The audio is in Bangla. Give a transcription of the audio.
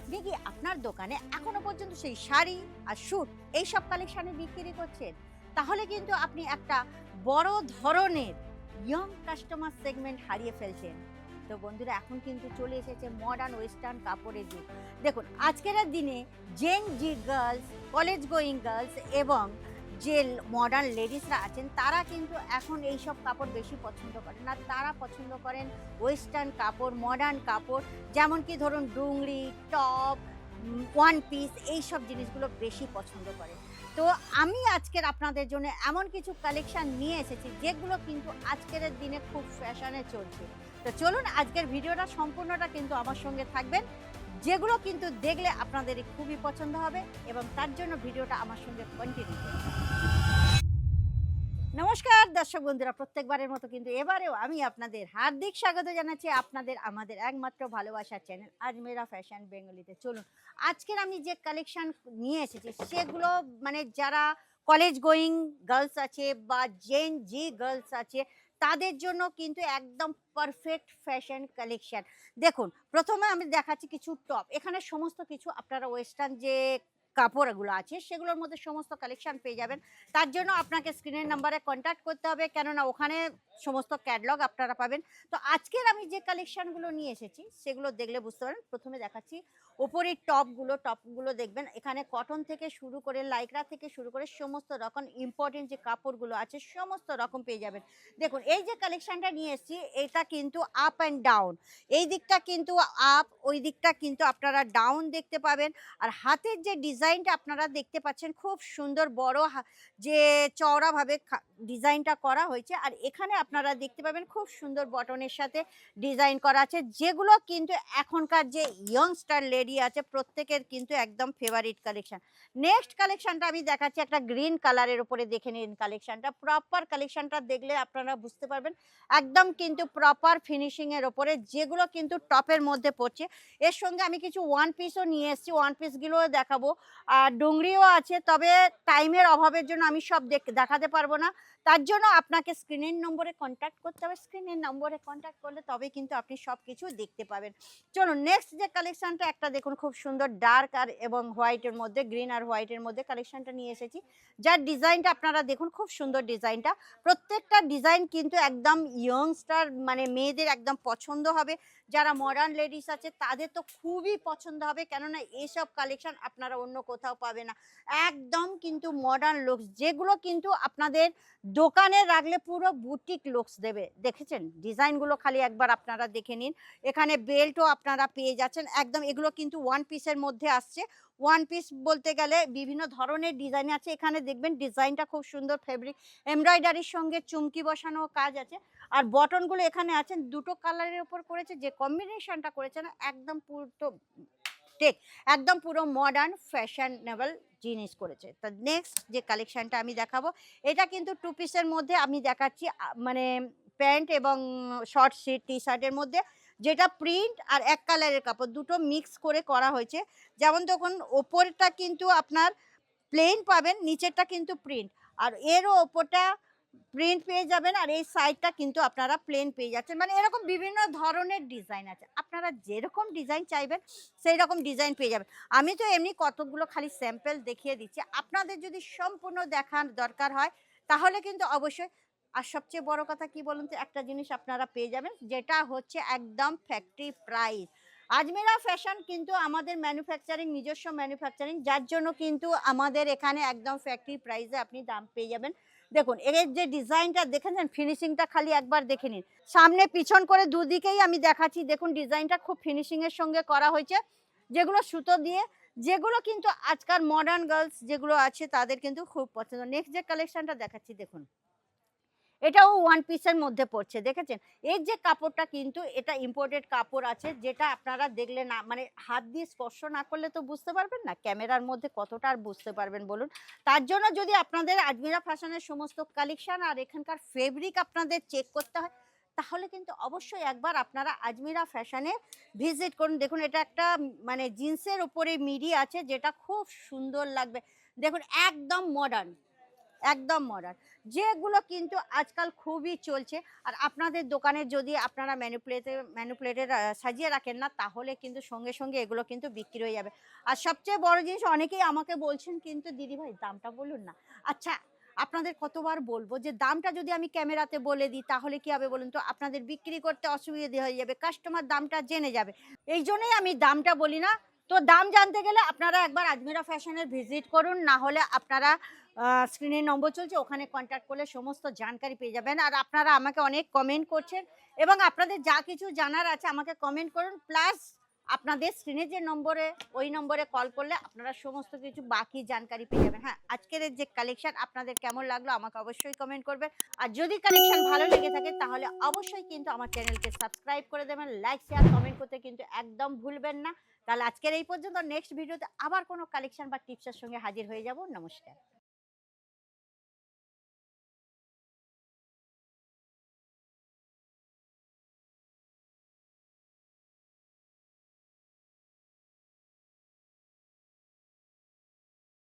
আপনি কি আপনার দোকানে এখনো পর্যন্ত সেই শাড়ি আর স্যুট এইসব কালেকশানে বিক্রি করছেন? তাহলে কিন্তু আপনি একটা বড় ধরনের ইয়ং কাস্টমার সেগমেন্ট হারিয়ে ফেলছেন। তো বন্ধুরা, এখন কিন্তু চলে এসেছে মডার্ন ওয়েস্টার্ন কাপড়ের যুগ। দেখুন, আজকের দিনে জেন জি গার্লস, কলেজ গোয়িং গার্লস এবং যে মডার্ন লেডিসরা আছেন তারা কিন্তু এখন এইসব কাপড় বেশি পছন্দ করেন না। তারা পছন্দ করেন ওয়েস্টার্ন কাপড়, মডার্ন কাপড়, যেমন কি ধরুন ডুংরি, টপ, ওয়ান পিস, এইসব জিনিসগুলো বেশি পছন্দ করে। তো আমি আজকের আপনাদের জন্য এমন কিছু কালেকশন নিয়ে এসেছি যেগুলো কিন্তু আজকের দিনে খুব ফ্যাশনে চলছে। তো চলুন, আজকের ভিডিওটা সম্পূর্ণটা কিন্তু আমার সঙ্গে থাকবেন, যেগুলো কিন্তু দেখলে আপনাদের খুবই পছন্দ হবে এবং তার জন্য ভিডিওটা আমার সঙ্গে কন্টিনিউ করুন। নমস্কার দর্শক বন্ধুরা, প্রত্যেকবারের মতো কিন্তু এবারেও আমি আপনাদের হার্দিক স্বাগত জানাচ্ছি আপনাদের আমাদের একমাত্র ভালোবাসার চ্যানেল আজমেরা ফ্যাশন বেঙ্গলিতে। চলুন, আজকের আমি যে কালেকশন নিয়ে এসেছি সেগুলো মানে যারা কলেজ গোয়িং গার্লস আছে বা জেন জি গার্লস আছে তাদের জন্য কিন্তু একদম পারফেক্ট ফ্যাশন কালেকশন। দেখুন, প্রথমে আমি দেখাচ্ছি কিছু টপ। এখানে সমস্ত কিছু আপনারা ওয়েস্টার্ন যে কাপড়গুলো আছে সেগুলোর মধ্যে সমস্ত কালেকশন পেয়ে যাবেন। তার জন্য আপনাকে স্ক্রিনের নাম্বারে কন্ট্যাক্ট করতে হবে, কেননা ওখানে সমস্ত ক্যাটালগ আপনারা পাবেন। তো আজকের আমি যে কালেকশনগুলো নিয়ে এসেছি সেগুলো দেখলে বুঝতে পারেন। প্রথমে দেখাচ্ছি ওপরের টপগুলো দেখবেন এখানে কটন থেকে শুরু করে লাইকরা থেকে শুরু করে সমস্ত রকম ইম্পর্টেন্ট যে কাপড়গুলো আছে সমস্ত রকম পেয়ে যাবেন। দেখুন, এই যে কালেকশনটা নিয়ে এসেছি এটা কিন্তু আপ অ্যান্ড ডাউন, এই দিকটা কিন্তু আপ, ওই দিকটা কিন্তু আপনারা ডাউন দেখতে পাবেন। আর হাতের যে ডিজাইনটা আপনারা দেখতে পাচ্ছেন খুব সুন্দর বড় যে চওড়াভাবে ডিজাইনটা করা হয়েছে। আর এখানে আপনারা দেখতে পাবেন খুব সুন্দর বটনের সাথে ডিজাইন করা আছে, যেগুলো কিন্তু এখনকার যে ইয়ংস্টার লেডি আছে প্রত্যেকের কিন্তু একদম ফেভারিট কালেকশন। নেক্সট কালেকশনটা আমি দেখাচ্ছি একটা গ্রিন কালারের উপরে, দেখে নিন কালেকশনটা। প্রপার কালেকশনটা দেখলে আপনারা বুঝতে পারবেন একদম কিন্তু প্রপার ফিনিশিংয়ের ওপরে, যেগুলো কিন্তু টপের মধ্যে পড়ছে। এর সঙ্গে আমি কিছু ওয়ান পিসও নিয়ে এসেছি, ওয়ান পিসগুলোও দেখাবো। আর ডুংরিও আছে, তবে টাইমের অভাবের জন্য আমি সব দেখাতে পারবো না। তার জন্য আপনাকে স্ক্রিনের নম্বরে কন্ট্যাক্ট করতে হবে। স্ক্রিনের নম্বরে কন্ট্যাক্ট করলে তবে কিন্তু আপনি সব কিছু দেখতে পাবেন। চলুন, নেক্সট যে কালেকশনটা একটা দেখুন, খুব সুন্দর ডার্ক আর এবং হোয়াইটের মধ্যে, গ্রিন আর হোয়াইটের মধ্যে কালেকশনটা নিয়ে এসেছি। যার ডিজাইনটা আপনারা দেখুন, খুব সুন্দর ডিজাইনটা। প্রত্যেকটা ডিজাইন কিন্তু একদম ইয়ংস্টার মানে মেয়েদের একদম পছন্দ হবে। যারা মডার্ন লেডিস আছে তাদের তো খুবই পছন্দ হবে, কেননা এইসব কালেকশন আপনারা অন্য কোথাও পাবে না। একদম কিন্তু মডার্ন লুকস, যেগুলো কিন্তু আপনাদের দোকানে রাখলে পুরো বুটিক লুকস দেবে। দেখেছেন ডিজাইনগুলো, খালি একবার আপনারা দেখে নিন। এখানে বেল্টও আপনারা পেয়ে যাচ্ছেন একদম। এগুলো কিন্তু ওয়ান পিসের মধ্যে আসছে। ওয়ান পিস বলতে গেলে বিভিন্ন ধরনের ডিজাইন আছে। এখানে দেখবেন ডিজাইনটা খুব সুন্দর, ফেব্রিক এমব্রয়ডারির সঙ্গে চুমকি বসানো কাজ আছে। আর বটনগুলো এখানে আছেন দুটো কালারের উপর করেছে, যে কম্বিনেশনটা করেছেন একদম পুরো টেক, একদম পুরো মডার্ন ফ্যাশনেবল জিনিস করেছে। তো নেক্সট যে কালেকশনটা আমি দেখাবো এটা কিন্তু টু পিসের মধ্যে আমি দেখাচ্ছি, মানে প্যান্ট এবং শর্ট টি শার্টের মধ্যে, যেটা প্রিন্ট আর এক কালারের কাপড় দুটো মিক্স করে করা হয়েছে। যেমন তখন ওপরটা কিন্তু আপনার প্লেন পাবেন, নিচেরটা কিন্তু প্রিন্ট, আর এরও ওপরটা প্রিন্ট পেয়ে যাবেন, আর এই সাইডটা কিন্তু আপনারা প্লেন পেয়ে যাচ্ছেন। মানে এরকম বিভিন্ন ধরনের ডিজাইন আছে, আপনারা যেরকম ডিজাইন চাইবেন সেই রকম ডিজাইন পেয়ে যাবেন। আমি তো এমনি কতগুলো খালি স্যাম্পল দেখিয়ে দিচ্ছি, আপনাদের যদি সম্পূর্ণ দেখার দরকার হয় তাহলে কিন্তু অবশ্যই। আর সবচেয়ে বড় কথা কি বলুন তো, একটা জিনিস আপনারা পেয়ে যাবেন যেটা হচ্ছে একদম ফ্যাক্টরি প্রাইস। আজমেরা ফ্যাশন কিন্তু আমাদের ম্যানুফ্যাকচারিং, নিজস্ব ম্যানুফ্যাকচারিং, যার জন্য কিন্তু আমাদের এখানে একদম ফ্যাক্টরি প্রাইসে আপনি দাম পেয়ে যাবেন। দেখুন এর যে ডিজাইনটা দেখেছেন, ফিনিশিংটা খালি একবার দেখে নিন। সামনে পিছন করে দুদিকেই আমি দেখাচ্ছি, দেখুন ডিজাইনটা খুব ফিনিশিংয়ের সঙ্গে করা হয়েছে, যেগুলো সুতো দিয়ে, যেগুলো কিন্তু আজকাল মডার্ন গার্লস যেগুলো আছে তাদের কিন্তু খুব পছন্দ। নেক্সট যে কালেকশনটা দেখাচ্ছি দেখুন, এটাও ওয়ান পিসের মধ্যে পড়ছে। দেখেছেন এর যে কাপড়টা কিন্তু এটা ইম্পোর্টেড কাপড় আছে, যেটা আপনারা দেখলে না, মানে হাত দিয়ে স্পর্শ না করলে তো বুঝতে পারবেন না ক্যামেরার মধ্যে কতটা আর বুঝতে পারবেন বলুন। তার জন্য যদি আপনাদের আজমিরা ফ্যাশনের সমস্ত কালেকশন আর এখানকার ফেব্রিক আপনাদের চেক করতে হয়, তাহলে কিন্তু অবশ্যই একবার আপনারা আজমিরা ফ্যাশনে ভিজিট করুন। দেখুন এটা একটা মানে জিন্সের উপরে মিডি আছে, যেটা খুব সুন্দর লাগবে। দেখুন একদম মডার্ন, একদম মডার্ন, যেগুলো কিন্তু আজকাল খুবই চলছে। আর আপনাদের দোকানে যদি আপনারা ম্যানুপুলেটেড সাজিয়ে রাখেন না, তাহলে কিন্তু সঙ্গে সঙ্গে এগুলো কিন্তু বিক্রি হয়ে যাবে। আর সবচেয়ে বড় জিনিস, অনেকেই আমাকে বলছেন কিন্তু দিদিভাই দামটা বলুন না। আচ্ছা, আপনাদের কতবার বলবো যে দামটা যদি আমি ক্যামেরাতে বলে দিই তাহলে কি হবে বলুন তো? আপনাদের বিক্রি করতে অসুবিধে হয়ে যাবে, কাস্টমার দামটা জেনে যাবে। এই জন্যই আমি দামটা বলি না। তো দাম জানতে গেলে আপনারা একবার আজমেরা ফ্যাশনের ভিজিট করুন, না হলে আপনারা স্ক্রিনে নম্বর চলছে, ওখানে কন্ট্যাক্ট করলে সমস্ত জানকারি পেয়ে যাবেন। আর আপনারা আমাকে অনেক কমেন্ট করছেন, এবং আপনাদের যা কিছু জানার আছে আমাকে কমেন্ট করুন। প্লাস আপনাদের স্ক্রিনে যে নম্বরে, ওই নম্বরে কল করলে আপনারা সমস্ত কিছু বাকি জানকারি পেয়ে যাবেন। হ্যাঁ, আজকের এই যে কালেকশন আপনাদের কেমন লাগলো আমাকে অবশ্যই কমেন্ট করবেন। আর যদি কালেকশন ভালো লেগে থাকে তাহলে অবশ্যই কিন্তু আমার চ্যানেলকে সাবস্ক্রাইব করে দেবেন, লাইক শেয়ার কমেন্ট করতে কিন্তু একদম ভুলবেন না। তাহলে আজকের এই পর্যন্ত, নেক্সট ভিডিওতে আবার কোনো কালেকশন বা টিপসের সঙ্গে হাজির হয়ে যাব। নমস্কার।